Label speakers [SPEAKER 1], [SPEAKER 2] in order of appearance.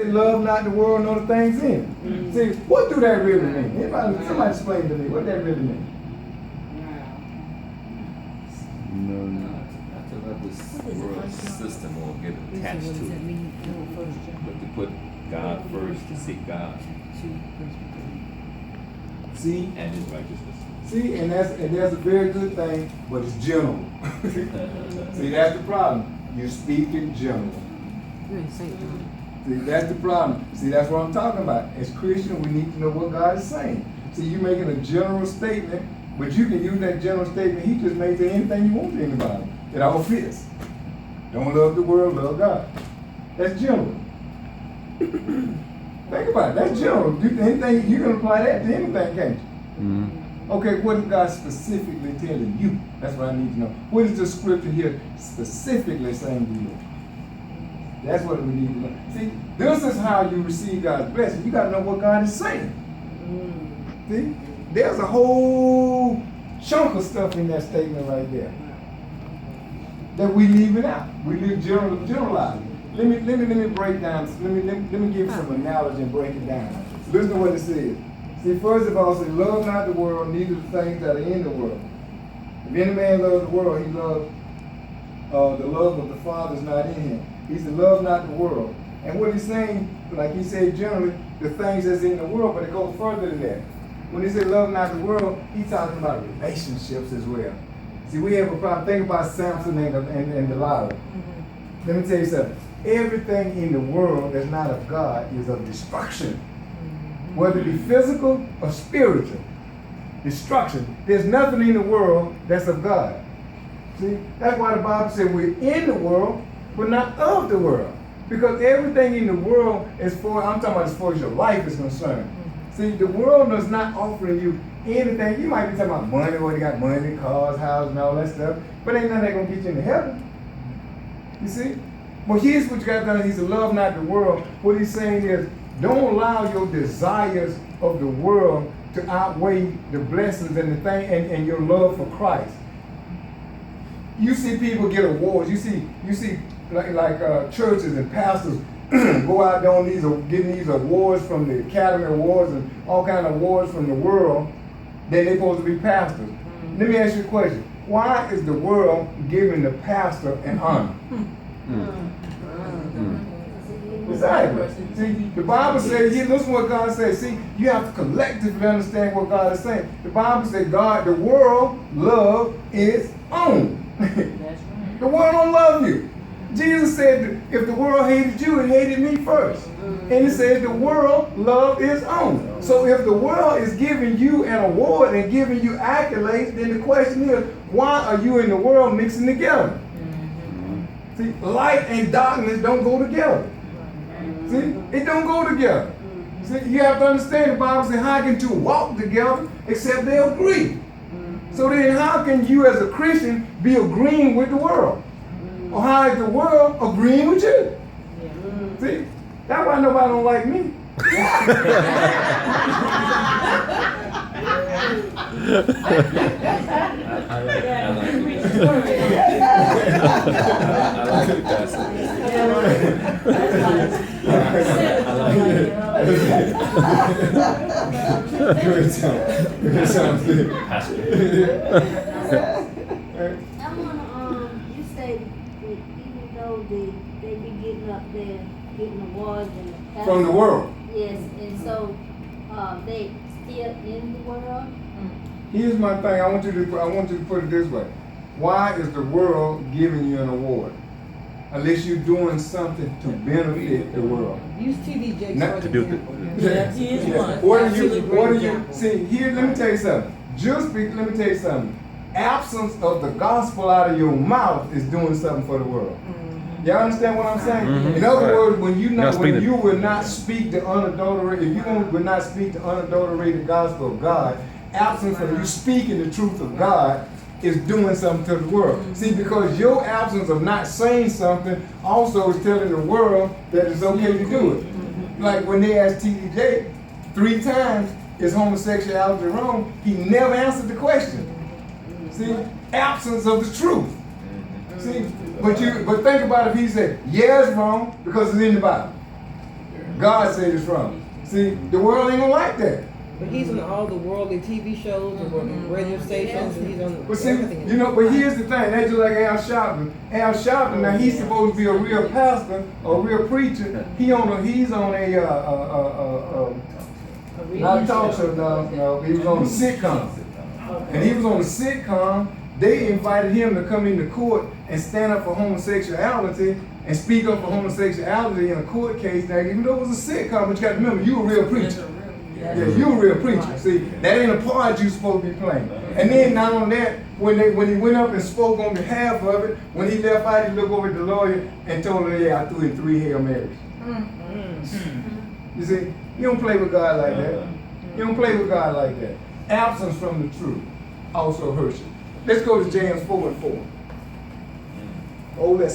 [SPEAKER 1] They love not the world nor the things in it. See, what do that really mean? Somebody explain to me what that really means.
[SPEAKER 2] Not to let this world system or get attached to it, but to put God first, to seek God
[SPEAKER 1] See,
[SPEAKER 2] and His righteousness.
[SPEAKER 1] see, and that's a very good thing, but it's general. See, that's the problem. You speak in general. See, that's the problem. See, that's what I'm talking about. As Christians, we need to know what God is saying. See, you're making a general statement, but you can use that general statement. He just may say anything you want to anybody. It all fits. Don't love the world, love God. That's general. Think about it. That's general. Anything you can apply that to anything, can't you?
[SPEAKER 3] Mm-hmm.
[SPEAKER 1] Okay, what is God specifically telling you? That's what I need to know. What is the scripture here specifically saying to you? That's what we need to know. See, this is how you receive God's blessing. You got to know what God is saying. See, there's a whole chunk of stuff in that statement right there that we leave it out. We leave generalize. Let me break down. Let me give you some analogy and break it down. Listen to what it says. See, first of all, it says, love not the world, neither the things that are in the world. If any man loves the world, he loves the love of the Father is not in him. He said, love not the world. And what he's saying, like he said generally, the things that's in the world, but it goes further than that. When he said love not the world, he's talking about relationships as well. See, we have a problem. Think about Samson and Delilah. Let me tell you something. Everything in the world that's not of God is of destruction. Whether it be physical or spiritual. Destruction. There's nothing in the world that's of God. See, that's why the Bible said we're in the world, but not of the world. Because everything in the world is for, I'm talking about as far as your life is concerned. See, the world is not offering you anything. You might be talking about money, where they got money, cars, houses, and all that stuff, but ain't nothing gonna get you into heaven. You see? Well, here's what you got done. He said, love not the world. What he's saying is, don't allow your desires of the world to outweigh the blessings and the thing and your love for Christ. You see people get awards. You see like churches and pastors go out there on getting these awards from the Academy Awards and all kind of awards from the world. Then they're supposed to be pastors. Let me ask you a question. Why is the world giving the pastor an honor? Exactly. See, the Bible says, listen to what God says. See, you have to collectively understand what God is saying. The Bible says, the world love its own. The world don't love you. Jesus said, if the world hated you, it hated me first. And he said, the world loved its own. So if the world is giving you an award and giving you accolades, then the question is, why are you in the world mixing together? See, light and darkness don't go together. See, it don't go together. See, you have to understand the Bible says, how can two walk together except they agree? So then how can you as a Christian be agreeing with the world? Or how is the world agreeing with you? See, that's why nobody don't like me. Good sounds good.
[SPEAKER 4] You say that even though they be getting up there, getting awards and
[SPEAKER 1] from the world.
[SPEAKER 4] Yes, and so they still in the world.
[SPEAKER 1] Here's my thing. I want you to put it this way. Why is the world giving you an award? Unless you're doing something to benefit the world.
[SPEAKER 5] Use TD Jakes.
[SPEAKER 3] Not to do the.
[SPEAKER 5] Yeah, he is one.
[SPEAKER 1] What are you? See, here. Let me tell you something. Let me tell you something. Absence of the gospel out of your mouth is doing something for the world. Y'all understand what I'm saying? In other words, when you will not speak the unadulterated, if you will not speak the unadulterated gospel of God, absence of you speaking the truth of God is doing something to the world. See, because your absence of not saying something also is telling the world that it's okay to do it. Like when they asked TD 3 times, is homosexuality wrong? He never answered the question. See, absence of the truth. See, but think about if he said, yeah, it's wrong because it's in the Bible. God saved us from. See, the world ain't gonna like that.
[SPEAKER 5] But he's on all the worldly TV shows and radio stations, and he's on
[SPEAKER 1] But see,
[SPEAKER 5] everything.
[SPEAKER 1] you know, but here's the thing, that's just like Al Sharpton. Al Sharpton, now he's supposed to be a real pastor, a real preacher. He's on not a talk show, no, he was on a sitcom. And he was on a sitcom, they invited him to come into court and stand up for homosexuality and speak up for homosexuality in a court case. Now, even though it was a sitcom, but you got to remember, you a real preacher. Yeah, you a real preacher. See, that ain't a part you supposed to be playing. And then not on that, when he went up and spoke on behalf of it, when he left out, he looked over at the lawyer and told her, yeah, I threw in 3 Hail Marys. You see, you don't play with God like that. You don't play with God like that. Absence from the truth also hurts you. Let's go to James 4:4. Oh, that's